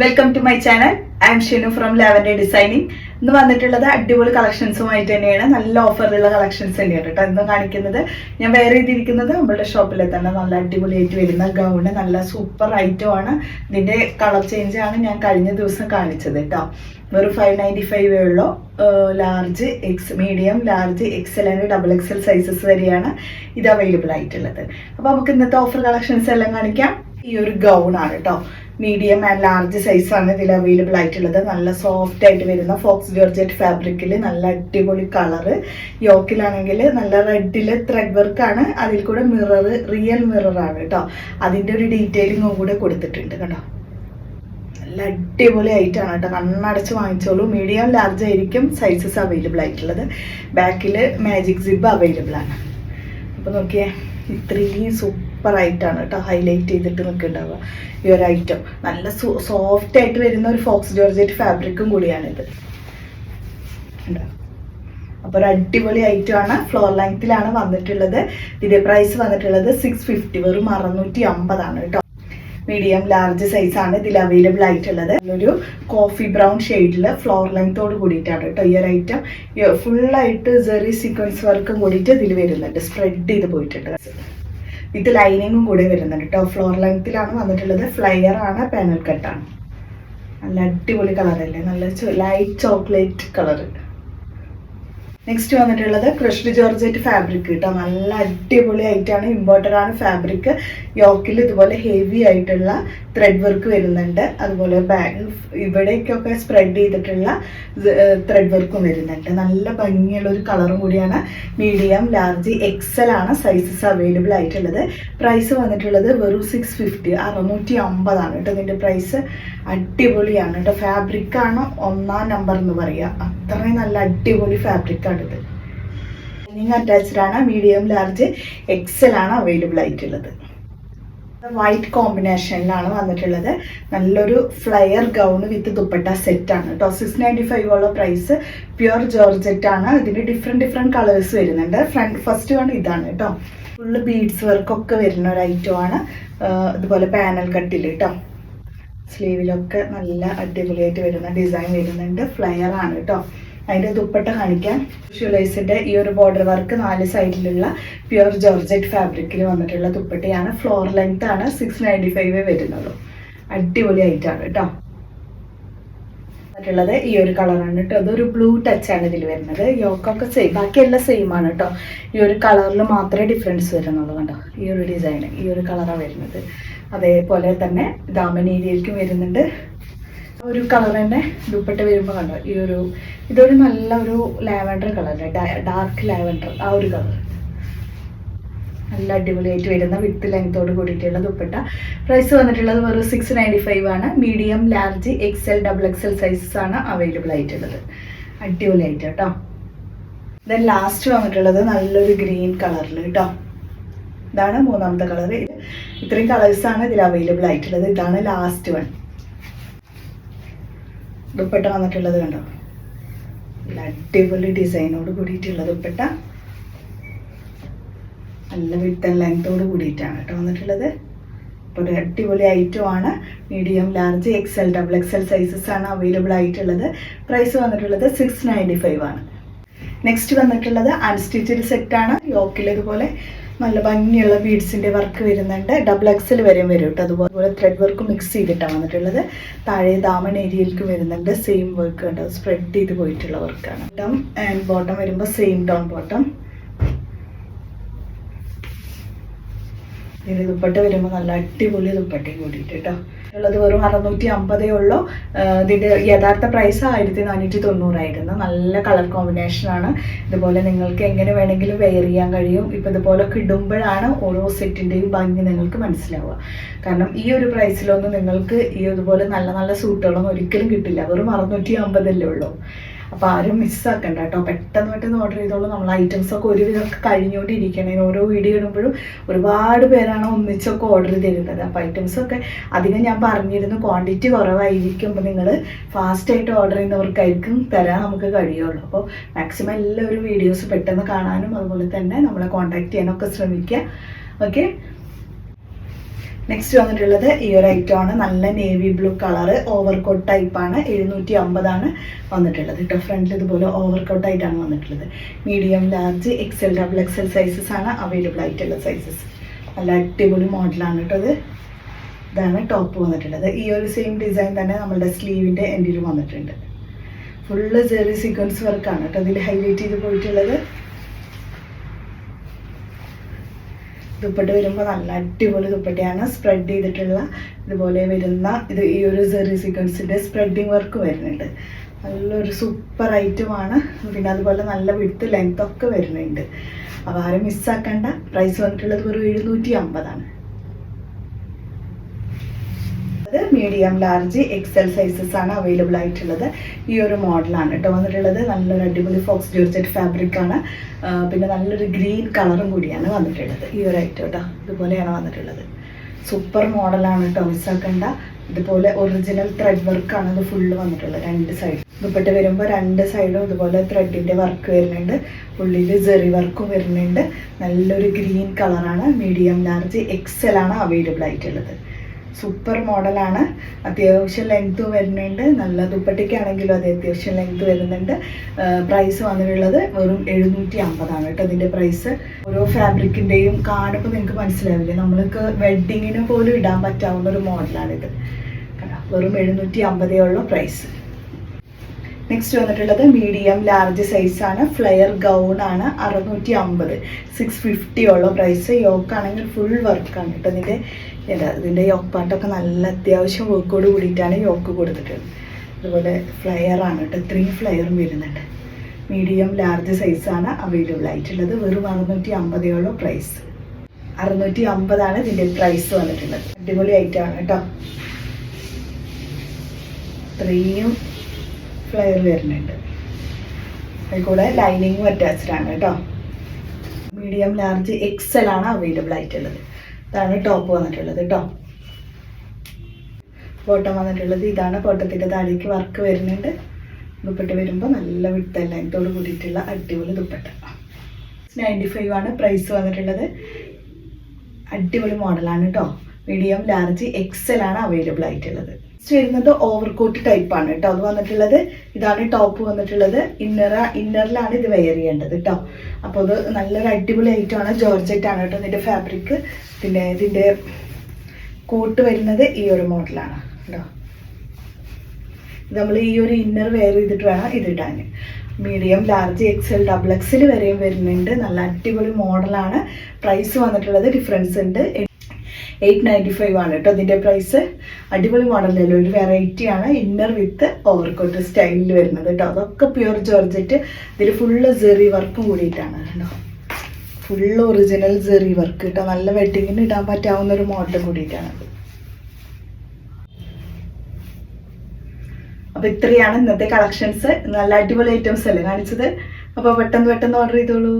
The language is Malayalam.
Welcome to my channel. I am Shinu from Lavender Designing. ഇന്ന് വന്നിട്ടുള്ളത് അടിപൊളി കളക്ഷൻസുമായിട്ട് തന്നെയാണ്. നല്ല ഓഫറിലുള്ള കളക്ഷൻസ് തന്നെയാണ് കേട്ടോ ഇന്ന് കാണിക്കുന്നത്. ഞാൻ വെയർ ചെയ്തിരിക്കുന്നത് നമ്മളുടെ ഷോപ്പിൽ തന്നെ നല്ല അടിപൊളിയായിട്ട് വരുന്ന ഗൗണ്, നല്ല സൂപ്പർ ഐറ്റം ആണ്. ഇതിന്റെ കളർ ചേഞ്ച് ആണ് ഞാൻ കഴിഞ്ഞ ദിവസം കാണിച്ചത് കേട്ടോ. വെറും 595 ഉള്ളൂ. Large, medium, large, Excel and double XL sizes വരെയാണ് ഇത് അവൈലബിൾ ആയിട്ടുള്ളത്. അപ്പോൾ നമുക്ക് ഇന്നത്തെ ഓഫർ കളക്ഷൻസ് എല്ലാം കാണിക്കാം. ഈ ഒരു ഗൗൺ ആണ് കേട്ടോ. മീഡിയം ആൻഡ് ലാർജ് സൈസാണ് ഇതിൽ അവൈലബിൾ ആയിട്ടുള്ളത്. നല്ല സോഫ്റ്റ് ആയിട്ട് വരുന്ന ഫോക്സ് ജോർജറ്റ് ഫാബ്രിക്കിൽ നല്ല അടിപൊളി കളറ്. യോക്കിലാണെങ്കിൽ നല്ല റെഡിൽ ത്രെഡ് വർക്കാണ്. അതിൽ കൂടെ മിറർ, റിയൽ മിററാണ് കേട്ടോ. അതിൻ്റെ ഒരു ഡീറ്റെയിലിങ്ങും കൂടെ കൊടുത്തിട്ടുണ്ട് കേട്ടോ. നല്ല അടിപൊളി ആയിട്ടാണ് കേട്ടോ. കണ്ണടച്ച് വാങ്ങിച്ചോളൂ. മീഡിയം ലാർജ് ആയിരിക്കും സൈസസ് അവൈലബിൾ ആയിട്ടുള്ളത്. ബാക്കിൽ മാജിക് സിബ് അവൈലബിൾ ആണ്. അപ്പോൾ നോക്കിയേ, ഇത്രയും സൂപ്പർ ആയിട്ടാണ് കേട്ടോ ഹൈലൈറ്റ് ചെയ്തിട്ട് നിൽക്കുന്നുണ്ടാവുക ഈ ഒരു ഐറ്റം. നല്ല സോഫ്റ്റ് ആയിട്ട് വരുന്ന ഒരു ഫോക്സ് ജോർജറ്റ് ഫാബ്രിക്കും കൂടിയാണിത്. അപ്പോൾ ഒരു അടിപൊളി ഐറ്റം ആണ്. ഫ്ലോർ ലെങ്ത്തിലാണ് വന്നിട്ടുള്ളത്. ഇതിന്റെ പ്രൈസ് വന്നിട്ടുള്ളത് 650, വെറും 650 ആണ് കേട്ടോ. മീഡിയം ലാർജ് സൈസാണ് ഇതിൽ അവൈലബിൾ ആയിട്ടുള്ളത്. ഒരു കോഫി ബ്രൗൺ ഷെയ്ഡിൽ ഫ്ലോർ ലെങ്ത്തോട് കൂടിയിട്ടാണ് കേട്ടോ ഈ ഒരു ഐറ്റം. ഫുള്ളായിട്ട് സെറി സീക്വൻസ് വർക്കും കൂടിയിട്ട് ഇതിൽ വരുന്നുണ്ട്. സ്പ്രെഡ് ചെയ്ത് പോയിട്ടുണ്ട്. വിത്ത് ലൈനിങ്ങും കൂടെ വരുന്നുണ്ട് കേട്ടോ. ഫ്ലോർ ലെങ്ത്തിലാണ് വന്നിട്ടുള്ളത്. ഫ്ലയർ ആണ്, പാനൽ കട്ടാണ്. നല്ല അടിപൊളി കളറല്ലേ, നല്ല ലൈറ്റ് ചോക്ലേറ്റ് കളർ. നെക്സ്റ്റ് വന്നിട്ടുള്ളത് ക്രഷ്ഡ് ജോർജറ്റ് ഫാബ്രിക് കേട്ടോ. നല്ല അടിപൊളി ആയിട്ടാണ്. ഇമ്പോർട്ടഡ് ആണ് ഫാബ്രിക്. യോക്കിൽ ഇതുപോലെ ഹെവി ആയിട്ടുള്ള ത്രെഡ് വർക്ക് വരുന്നുണ്ട്. അതുപോലെ ഇവിടേക്കൊക്കെ സ്പ്രെഡ് ചെയ്തിട്ടുള്ള ത്രെഡ് വർക്കും വരുന്നുണ്ട്. നല്ല ഭംഗിയുള്ള ഒരു കളറും കൂടിയാണ്. മീഡിയം, ലാർജ്, എക്സൽ ആണ് സൈസസ് അവൈലബിൾ ആയിട്ടുള്ളത്. പ്രൈസ് വന്നിട്ടുള്ളത് വെറും 650, 650 ആണ് കേട്ടോ. ഇതിൻ്റെ പ്രൈസ് അടിപൊളിയാണ് കേട്ടോ. ഫാബ്രിക്കാണ് ഒന്നാം നമ്പർ എന്ന് പറയുക. അത്രയും നല്ല അടിപൊളി ഫാബ്രിക്കാണിത്. ലൈനിങ് അറ്റാച്ച്ഡ് ആണ്. മീഡിയം, ലാർജ്, എക്സൽ ആണ് അവൈലബിൾ ആയിട്ടുള്ളത്. വൈറ്റ് കോമ്പിനേഷനിലാണ് വന്നിട്ടുള്ളത്. നല്ലൊരു flare gown with dupatta set ആണ് കേട്ടോ. 695 ഉള്ള പ്രൈസ്. പ്യുർ ജോർജറ്റ് ആണ്. ഇതിന് ഡിഫറെൻറ്റ് കളേഴ്സ് വരുന്നുണ്ട്. ഫസ്റ്റ് വൺ ഇതാണ് കേട്ടോ. ഫുള്ള് ബീഡ്സ് വർക്കൊക്കെ വരുന്ന ഒരു ഐറ്റം ആണ്. ഇതുപോലെ പാനൽ കട്ടിൽ കേട്ടോ. സ്ലീവിലൊക്കെ നല്ല അടിപൊളിയായിട്ട് വരുന്ന ഡിസൈൻ വരുന്നുണ്ട്. ഫ്ലയർ ആണ് കേട്ടോ. അതിൻ്റെ ദുപ്പട്ട കാണിക്കാൻ ഷുലൈസിൻ്റെ ഈ ഒരു ബോർഡർ വർക്ക് 4 സൈഡിലുള്ള പ്യുർ ജോർജറ്റ് ഫാബ്രിക്കിൽ വന്നിട്ടുള്ള ദുപ്പട്ടയാണ്. ഫ്ലോർ ലെങ്ത് ആണ്. 695 വരുന്നുള്ളൂ. അടിപൊളി ആയിട്ടാണ് കേട്ടോ. ുള്ളത് ഈ ഒരു കളറാണ് കേട്ടോ. അതൊരു ബ്ലൂ ടച്ചാണ് ഇതിൽ വരുന്നത്. യോക്കൊക്കെ സെയിം, ബാക്കിയെല്ലാം സെയിം ആണ് കേട്ടോ. ഈ ഒരു കളറിൽ മാത്രമേ ഡിഫറൻസ് വരുന്നുള്ളൂ കണ്ടോ. ഈ ഒരു ഡിസൈൻ ഈ ഒരു കളറാണ് വരുന്നത്. അതേപോലെ തന്നെ ദാമൻ ഏരിയയിലേക്കും വരുന്നുണ്ട്. ഒരു കളർ തന്നെ ദുപ്പട്ട വരുമ്പോൾ കണ്ടോ. ഇതൊരു നല്ല ഒരു ലാവൻഡർ കളർ, ഡാർക്ക് ലാവൻഡർ, ആ ഒരു കളർ. നല്ല അടിപൊളിയായിട്ട് വരുന്ന വിത്ത് ലെങ്ത്തോട് കൂടിയിട്ടുള്ള ദുപ്പട്ട. പ്രൈസ് വന്നിട്ടുള്ളത് വെറും 695 ആണ്. Medium, large, XL, double XL sizes ആണ് അവൈലബിൾ ആയിട്ടുള്ളത്. അടിപൊളിയായിട്ട് കേട്ടോ. ദെൻ ലാസ്റ്റ് വന്നിട്ടുള്ളത് നല്ലൊരു ഗ്രീൻ കളറിൽ കേട്ടോ. ഇതാണ് മൂന്നാമത്തെ കളർ. ഇത്രയും കളേഴ്സാണ് ഇതിൽ അവൈലബിൾ ആയിട്ടുള്ളത്. ഇതാണ് ലാസ്റ്റ് വൺ. ദുപ്പട്ട വന്നിട്ടുള്ളത് കണ്ടോ. നല്ല അടിപൊളി ഡിസൈനോട് കൂടിയിട്ടുള്ള ദുപ്പട്ട. നല്ല വിത്ത് ആൻഡ് ലെങ്ത്തോട് കൂടിയിട്ടാണ് കേട്ടോ വന്നിട്ടുള്ളത്. അപ്പോൾ ഒരു അടിപൊളി ഐറ്റം ആണ്. Medium, large, XL, double XL sizes ആണ് അവൈലബിൾ ആയിട്ടുള്ളത്. പ്രൈസ് വന്നിട്ടുള്ളത് 695 ആണ്. നെക്സ്റ്റ് വന്നിട്ടുള്ളത് അൺസ്റ്റിച്ചഡ് സെറ്റാണ്. യോക്കിൽ ഇതുപോലെ നല്ല ഭംഗിയുള്ള ബീഡ്സിൻ്റെ വർക്ക് വരുന്നുണ്ട്. ഡബിൾ എക്സൽ വരെയും വരും കേട്ടോ. അതുപോലെ ത്രെഡ് വർക്ക് മിക്സ് ചെയ്തിട്ടാണ് വന്നിട്ടുള്ളത്. താഴെ ദാമൻ ഏരിയയിലേക്ക് വരുന്നുണ്ട്. സെയിം വർക്ക് ഉണ്ട്. സ്പ്രെഡ് ചെയ്ത് പോയിട്ടുള്ള വർക്കാണ്. ടോം ആൻഡ് ബോട്ടം വരുമ്പോൾ സെയിം ടോൺ ബോട്ടം. ഇതിന് ദുപ്പട്ട വരുമ്പോൾ നല്ല അടിപൊളി ദുപ്പട്ടയും കൂടിയിട്ട് കേട്ടോ. ഉള്ളത് വെറും 650 ഉള്ളൂ. ഇതിൻ്റെ യഥാർത്ഥ പ്രൈസ് 1490 ആയിരുന്നു. നല്ല കളർ കോമ്പിനേഷനാണ്. ഇതുപോലെ നിങ്ങൾക്ക് എങ്ങനെ വേണമെങ്കിലും വെയർ ചെയ്യാൻ കഴിയും. ഇപ്പം ഇതുപോലൊക്കെ ഇടുമ്പോഴാണ് ഓരോ സെറ്റിൻ്റെയും ഭംഗി നിങ്ങൾക്ക് മനസ്സിലാവുക. കാരണം ഈ ഒരു പ്രൈസിലൊന്നും നിങ്ങൾക്ക് ഈ ഇതുപോലെ നല്ല നല്ല സൂട്ടുകളൊന്നും ഒരിക്കലും കിട്ടില്ല. വെറും 650 ഉള്ളൂ. അപ്പോൾ ആരും മിസ്സാക്കണ്ട കേട്ടോ. പെട്ടെന്ന് ഓർഡർ ചെയ്തോളൂ. നമ്മൾ ഐറ്റംസൊക്കെ ഒരുവിധമൊക്കെ കഴിഞ്ഞുകൊണ്ടിരിക്കണേ. ഓരോ വീഡിയോ ഇടുമ്പോഴും ഒരുപാട് പേരാണ് ഒന്നിച്ചൊക്കെ ഓർഡർ തരുന്നത്. അപ്പോൾ ഐറ്റംസൊക്കെ അധികം ഞാൻ പറഞ്ഞിരുന്നു ക്വാണ്ടിറ്റി കുറവായിരിക്കും. അപ്പോൾ നിങ്ങൾ ഫാസ്റ്റായിട്ട് ഓർഡർ ചെയ്യുന്നവർക്കായിരിക്കും തരാൻ നമുക്ക് കഴിയുള്ളൂ. അപ്പോൾ മാക്സിമം എല്ലാവരും വീഡിയോസ് പെട്ടെന്ന് കാണാനും അതുപോലെ തന്നെ നമ്മളെ കോൺടാക്ട് ചെയ്യാനൊക്കെ ശ്രമിക്കുക. ഓക്കെ. നെക്സ്റ്റ് വന്നിട്ടുള്ളത് ഈ ഒരു ഐറ്റം ആണ്. നല്ല നേവി ബ്ലൂ കളർ ഓവർകോട്ട് ടൈപ്പാണ്. 750 വന്നിട്ടുള്ളത് കേട്ടോ. ഫ്രണ്ടിൽ ഇതുപോലെ ഓവർകോട്ട് ആയിട്ടാണ് വന്നിട്ടുള്ളത്. Medium, large, XL, XXL sizes ആണ് അവൈലബിൾ ആയിട്ടുള്ള സൈസസ്. നല്ല അടിപൊളി മോഡലാണ് കേട്ടോ ഇത്. ഇതാണ് ടോപ്പ് വന്നിട്ടുള്ളത്. ഈ ഒരു സെയിം ഡിസൈൻ തന്നെ നമ്മുടെ സ്ലീവിൻ്റെ എൻഡിലും വന്നിട്ടുണ്ട്. ഫുള്ള് ജെറി സീക്വൻസ് വർക്കാണ് കേട്ടോ ഇതിൽ ഹൈലൈറ്റ് ചെയ്ത് പോയിട്ടുള്ളത്. ദുപ്പട്ട വരുമ്പോൾ നല്ല അടിപൊളി ദുപ്പട്ടയാണ്. സ്പ്രെഡ് ചെയ്തിട്ടുള്ള ഇതുപോലെ വരുന്ന ഇത് ഈ ഒരു ജെറി സീക്വൻസിൻ്റെ സ്പ്രെഡിങ് വർക്ക് വരുന്നുണ്ട്. നല്ലൊരു സൂപ്പർ ഐറ്റമാണ്. പിന്നെ അതുപോലെ നല്ല വിഡ്ത്ത് ലെങ്ത് ഒക്കെ വരുന്നുണ്ട്. അപ്പോൾ ആരും മിസ്സാക്കണ്ട. പ്രൈസ് വന്നിട്ടുള്ളത് ഒരു 750. അത് മീഡിയം, ലാർജ്, XL സൈസസ് ആണ് അവൈലബിൾ ആയിട്ടുള്ളത്. ഈ ഒരു മോഡലാണ് കേട്ടോ വന്നിട്ടുള്ളത്. നല്ലൊരു അടിപൊളി ഫോക്സ് ജോർജറ്റ് ഫാബ്രിക് ആണ്. പിന്നെ നല്ലൊരു ഗ്രീൻ കളറും കൂടിയാണ് വന്നിട്ടുള്ളത്. ഈ ഒരു ഐറ്റം കേട്ടോ ഇതുപോലെയാണ് വന്നിട്ടുള്ളത്. സൂപ്പർ മോഡലാണ് കേട്ടോ, മിസ്സാക്കണ്ട. ഇതുപോലെ ഒറിജിനൽ ത്രെഡ് വർക്കാണ് ഇത് ഫുള്ള് വന്നിട്ടുള്ളത്. 2 സൈഡ് ദുപ്പട്ട വരുമ്പോൾ 2 സൈഡും ഇതുപോലെ ത്രെഡിൻ്റെ വർക്ക് വരുന്നുണ്ട്. ഉള്ളിൽ ജെറി വർക്കും വരുന്നുണ്ട്. നല്ലൊരു ഗ്രീൻ കളറാണ്. മീഡിയം, ലാർജ്, XL ആണ് അവൈലബിൾ ആയിട്ടുള്ളത്. സൂപ്പർ മോഡലാണ്. അത്യാവശ്യം ലെങ്ത് വരുന്നുണ്ട്. നല്ല ദുപ്പട്ടയ്ക്കാണെങ്കിലും അത് അത്യാവശ്യം ലെങ്ത് വരുന്നുണ്ട്. പ്രൈസ് വന്നിട്ടുള്ളത് വെറും 750 കേട്ടോ ഇതിൻ്റെ പ്രൈസ്. ഓരോ ഫാബ്രിക്കിൻ്റെയും കാണുമ്പോൾ നിങ്ങൾക്ക് മനസ്സിലാവില്ലേ, നമ്മൾക്ക് വെഡ്ഡിങ്ങിന് പോലും ഇടാൻ പറ്റാവുന്ന ഒരു മോഡലാണിത്. വെറും 750 ഉള്ള പ്രൈസ്. നെക്സ്റ്റ് വന്നിട്ടുള്ളത് മീഡിയം, ലാർജ് സൈസാണ്. ഫ്ലെയർ ഗൗൺ ആണ്. 650, 650 ഉള്ള പ്രൈസ്. യോക്കാണെങ്കിൽ ഫുൾ വർക്കാണ് കേട്ടോ ഇതിൻ്റെ യോക്ക് പാട്ടൊക്കെ നല്ല അത്യാവശ്യം വർക്കോട് കൂടിയിട്ടാണ് യോക്ക് കൊടുത്തിട്ടുള്ളത്. അതുപോലെ ഫ്ലെയർ ആണ് കേട്ടോ. 3 ഫ്ലെയറും വരുന്നുണ്ട്. മീഡിയം, ലാർജ് സൈസാണ് അവൈലബിൾ ആയിട്ടുള്ളത്. വെറും 650 ഉള്ള പ്രൈസ്. 650 ഇതിൻ്റെ പ്രൈസ് വന്നിട്ടുള്ളത്. അടിപൊളി ഐറ്റമാണ് കേട്ടോ. 3 ഫ്ലെയർ വരുന്നുണ്ട്. അതിൽ കൂടെ ലൈനിങ്ങും അറ്റാച്ച്ഡ് ആണ് കേട്ടോ. മീഡിയം, ലാർജ്, XL ആണ് അവൈലബിൾ ആയിട്ടുള്ളത്. ഇതാണ് ടോപ്പ് വന്നിട്ടുള്ളത് കേട്ടോ. ബോട്ടം വന്നിട്ടുള്ളത് ഇതാണ്. ബോട്ടത്തിൻ്റെ താഴേക്ക് വർക്ക് വരുന്നുണ്ട്. ദുപ്പട്ട വരുമ്പോൾ നല്ല വിട്ട് ലെങ്തോട് കൂടിയിട്ടുള്ള അടിപൊളി ദുപ്പട്ട. 95 ആണ് പ്രൈസ് വന്നിട്ടുള്ളത്. അടിപൊളി മോഡലാണ് കേട്ടോ. മീഡിയം, ലാർജ്, XL ആണ് അവൈലബിൾ ആയിട്ടുള്ളത്. വരുന്നത് ഓവർകോട്ട് ടൈപ്പാണ് കേട്ടോ. അത് വന്നിട്ടുള്ളത് ഇതാണ് ടോപ്പ് വന്നിട്ടുള്ളത്. ഇന്നറിലാണ് ഇത് വെയർ ചെയ്യേണ്ടത് കേട്ടോ. അപ്പോൾ അത് നല്ലൊരു അടിപൊളി ഐറ്റമാണ്. ജോർജറ്റ് ആണ് കേട്ടോ ഇതിൻ്റെ ഫാബ്രിക്. പിന്നെ ഇതിൻ്റെ കോട്ട് വരുന്നത് ഈ ഒരു മോഡലാണ് കേട്ടോ. നമ്മൾ ഈ ഒരു ഇന്നർ വെയർ ചെയ്തിട്ട് വേണം ഇതിടാൻ. മീഡിയം, ലാർജ്, XL, XXL വരെയും വരുന്നുണ്ട്. നല്ല അടിപൊളി മോഡലാണ്. പ്രൈസ് വന്നിട്ടുള്ളത് ഡിഫറൻസ് ഉണ്ട്. 895 ആണ് കേട്ടോ ഇതിൻ്റെ പ്രൈസ്. അടിപൊളി മോഡലല്ലോ, ഒരു വെറൈറ്റി ആണ്. ഇന്നർ വിത്ത് ഓവർകോട്ട് സ്റ്റൈലിൽ വരുന്നത് കേട്ടോ. അതൊക്കെ പ്യുവർ ജോർജറ്റ്. ഇതിൽ ഫുള്ള് ജെറി വർക്കും കൂടിയിട്ടാണ് കേട്ടോ. ഫുള്ള് ഒറിജിനൽ ജെറി വർക്ക് കേട്ടോ. നല്ല വെഡിങ്ങിന് ഇടാൻ പറ്റാവുന്ന ഒരു മോഡൽ കൂടിയിട്ടാണ്. അപ്പോൾ ഇത്രയാണ് ഇന്നത്തെ കളക്ഷൻസ്. നല്ല അടിപൊളി ഐറ്റംസ് അല്ലേ കാണിച്ചത്. അപ്പോൾ പെട്ടെന്ന് ഓർഡർ ചെയ്തോളൂ.